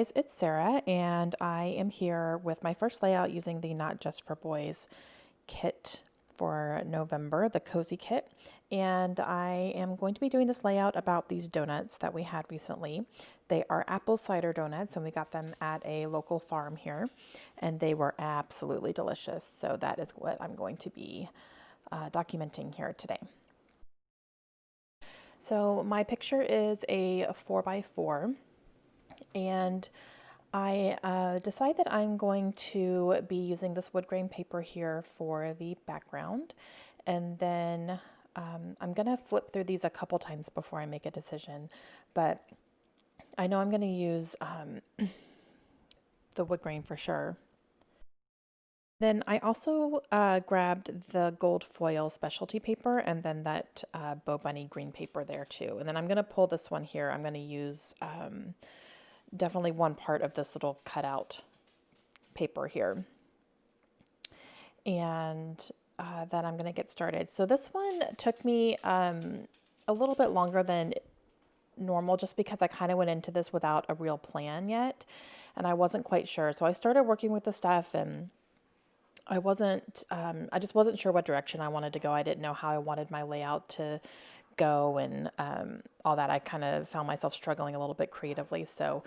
guys, it's Sarah, and I am here with my first layout using the Not Just for Boys kit for November, the Cozy Kit. And I am going to be doing this layout about these donuts that we had recently. They are apple cider donuts, and we got them at a local farm here, and they were absolutely delicious. So that is what I'm going to be documenting here today. So my picture is a 4x4. And I decide that I'm going to be using this wood grain paper here for the background. And then I'm going to flip through these a couple times before I make a decision. But I know I'm going to use the wood grain for sure. Then I also grabbed the gold foil specialty paper and then that Bow Bunny green paper there too. And then I'm going to pull this one here. I'm going to use definitely one part of this little cutout paper here. And then I'm going to get started. So this one took me a little bit longer than normal just because I kind of went into this without a real plan yet. And I wasn't quite sure. So I started working with the stuff and I just wasn't sure what direction I wanted to go. I didn't know how I wanted my layout to go and all that. I kind of found myself struggling a little bit creatively. So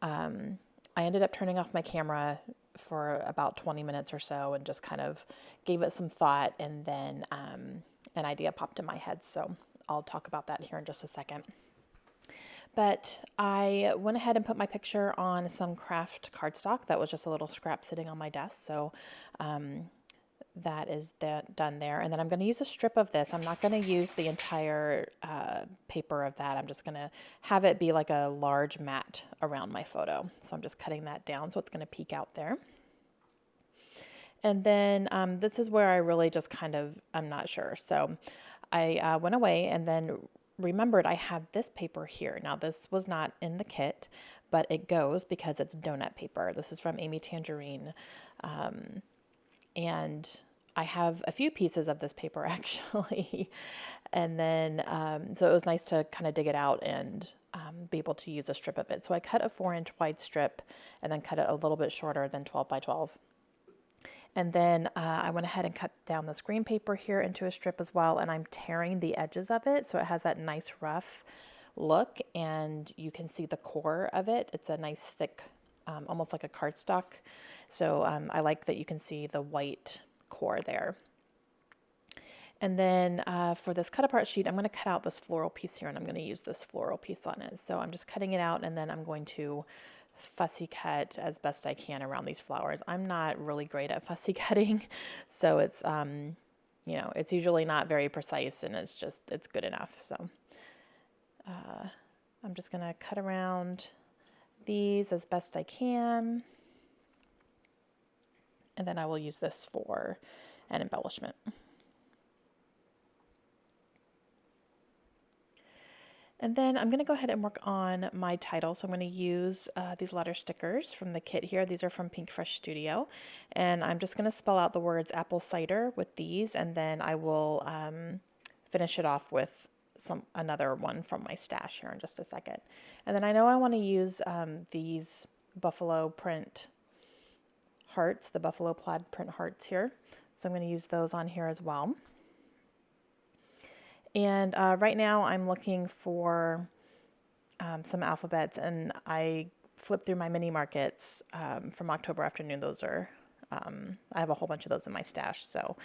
I ended up turning off my camera for about 20 minutes or so and just kind of gave it some thought, and then an idea popped in my head. So I'll talk about that here in just a second. But I went ahead and put my picture on some craft cardstock that was just a little scrap sitting on my desk. So that is done there. And then I'm going to use a strip of this. I'm not going to use the entire paper of that. I'm just going to have it be like a large mat around my photo. So I'm just cutting that down so it's going to peek out there. And then this is where I really just kind of, I'm not sure. So I went away and then remembered I had this paper here. Now this was not in the kit, but it goes because it's donut paper. This is from Amy Tangerine. And I have a few pieces of this paper actually. And then, so it was nice to kind of dig it out and be able to use a strip of it. So I cut a 4-inch wide strip and then cut it a little bit shorter than 12 by 12. And then I went ahead and cut down this green paper here into a strip as well. And I'm tearing the edges of it so it has that nice rough look. And you can see the core of it. It's a nice thick, almost like a cardstock. So I like that you can see the white core there. And then for this cut apart sheet, I'm going to cut out this floral piece here and I'm going to use this floral piece on it. So I'm just cutting it out and then I'm going to fussy cut as best I can around these flowers. I'm not really great at fussy cutting, so it's you know, it's usually not very precise and it's good enough. So I'm just gonna cut around these as best I can, and then I will use this for an embellishment. And then I'm going to go ahead and work on my title. So I'm going to use these letter stickers from the kit here. These are from Pink Fresh Studio. And I'm just going to spell out the words apple cider with these. And then I will finish it off with another one from my stash here in just a second. And then I know I want to use these buffalo print hearts, the buffalo plaid print hearts here. So I'm going to use those on here as well. And right now I'm looking for some alphabets, and I flipped through my mini markets from October afternoon. Those are, I have a whole bunch of those in my stash, so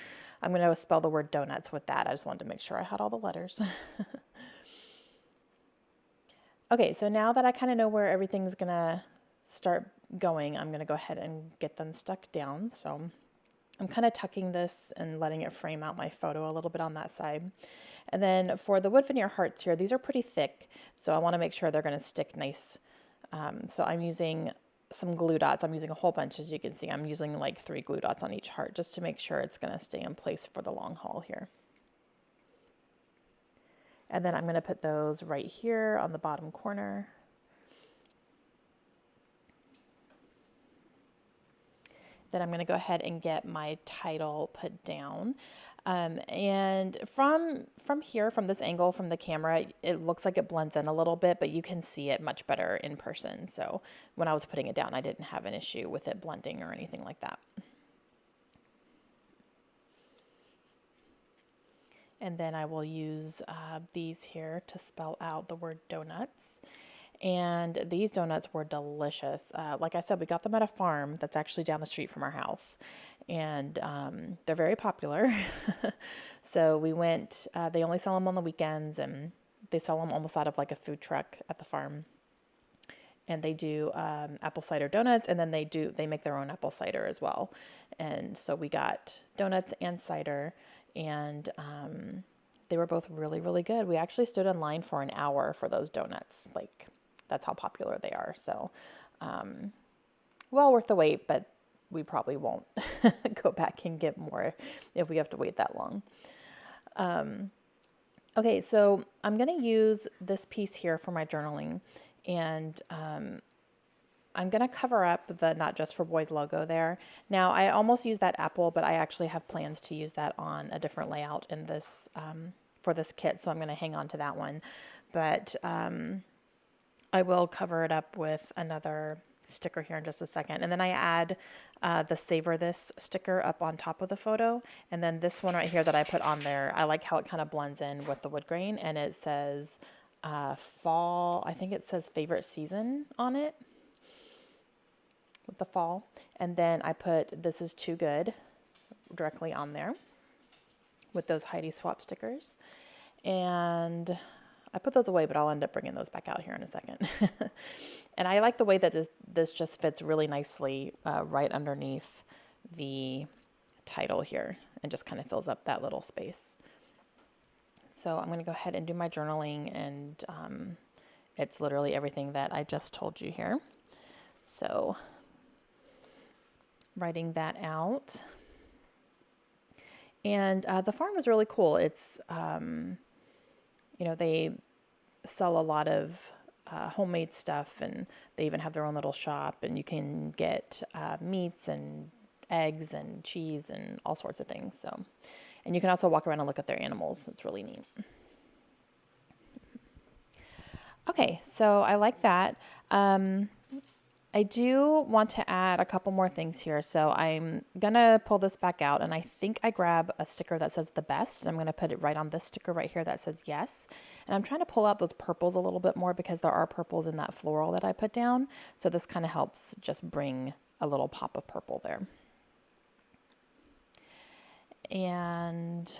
I'm going to spell the word donuts with that. I just wanted to make sure I had all the letters. Okay, so now that I kind of know where everything's going to start going, I'm going to go ahead and get them stuck down. So I'm kind of tucking this and letting it frame out my photo a little bit on that side. And then for the wood veneer hearts here, these are pretty thick, so I want to make sure they're going to stick nice. So I'm using some glue dots. I'm using a whole bunch, as you can see. I'm using like 3 glue dots on each heart just to make sure it's going to stay in place for the long haul here. And then I'm going to put those right here on the bottom corner. Then I'm going to go ahead and get my title put down. And from here, from this angle, from the camera, it looks like it blends in a little bit, but you can see it much better in person. So when I was putting it down, I didn't have an issue with it blending or anything like that. And then I will use these here to spell out the word donuts. And these donuts were delicious. Like I said, we got them at a farm that's actually down the street from our house. And they're very popular. So we went, they only sell them on the weekends, and they sell them almost out of like a food truck at the farm. And they do apple cider donuts, and then they make their own apple cider as well. And so we got donuts and cider, and they were both really, really good. We actually stood in line for an hour for those donuts. Like, that's how popular they are. So, well worth the wait, but we probably won't go back and get more if we have to wait that long. Okay, so I'm going to use this piece here for my journaling, and I'm going to cover up the Not Just for Boys logo there. Now, I almost used that apple, but I actually have plans to use that on a different layout in this for this kit, so I'm going to hang on to that one. But I will cover it up with another sticker here in just a second. And then I add the Savor This sticker up on top of the photo. And then this one right here that I put on there, I like how it kind of blends in with the wood grain, and it says fall, I think it says favorite season on it with the fall. And then I put This Is Too Good directly on there with those Heidi Swap stickers. And I put those away, but I'll end up bringing those back out here in a second. And I like the way that this just fits really nicely right underneath the title here, and just kind of fills up that little space. So I'm going to go ahead and do my journaling, and it's literally everything that I just told you here. So writing that out. And the farm is really cool. It's, you know, they sell a lot of homemade stuff, and they even have their own little shop, and you can get meats and eggs and cheese and all sorts of things. So, and you can also walk around and look at their animals. It's really neat. Okay, so I like that. I do want to add a couple more things here. So I'm going to pull this back out, and I think I grab a sticker that says the best, and I'm going to put it right on this sticker right here that says yes. And I'm trying to pull out those purples a little bit more because there are purples in that floral that I put down. So this kind of helps just bring a little pop of purple there. And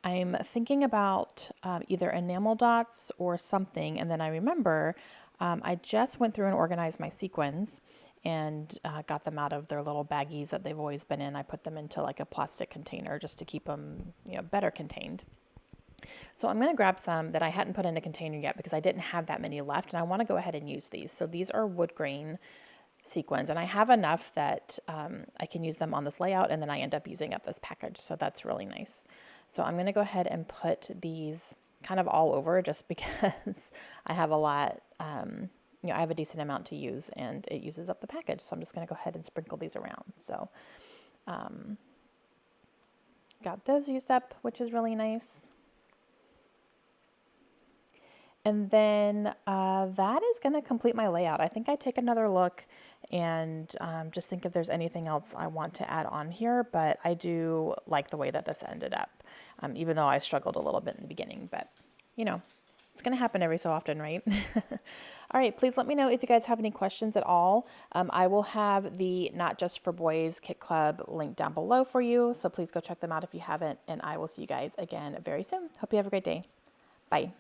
I'm thinking about either enamel dots or something, and then I remember I just went through and organized my sequins and got them out of their little baggies that they've always been in. I put them into like a plastic container just to keep them, you know, better contained. So I'm going to grab some that I hadn't put in a container yet because I didn't have that many left, and I want to go ahead and use these. So these are wood grain sequins, and I have enough that I can use them on this layout, and then I end up using up this package. So that's really nice. So I'm going to go ahead and put these kind of all over just because I have a lot, you know, I have a decent amount to use, and it uses up the package. So I'm just going to go ahead and sprinkle these around. So got those used up, which is really nice. And then that is going to complete my layout. I think I take another look and just think if there's anything else I want to add on here, but I do like the way that this ended up, even though I struggled a little bit in the beginning, but you know, it's going to happen every so often, right? All right, please let me know if you guys have any questions at all. I will have the Not Just for Boys Kit Club link down below for you, so please go check them out if you haven't, and I will see you guys again very soon. Hope you have a great day. Bye.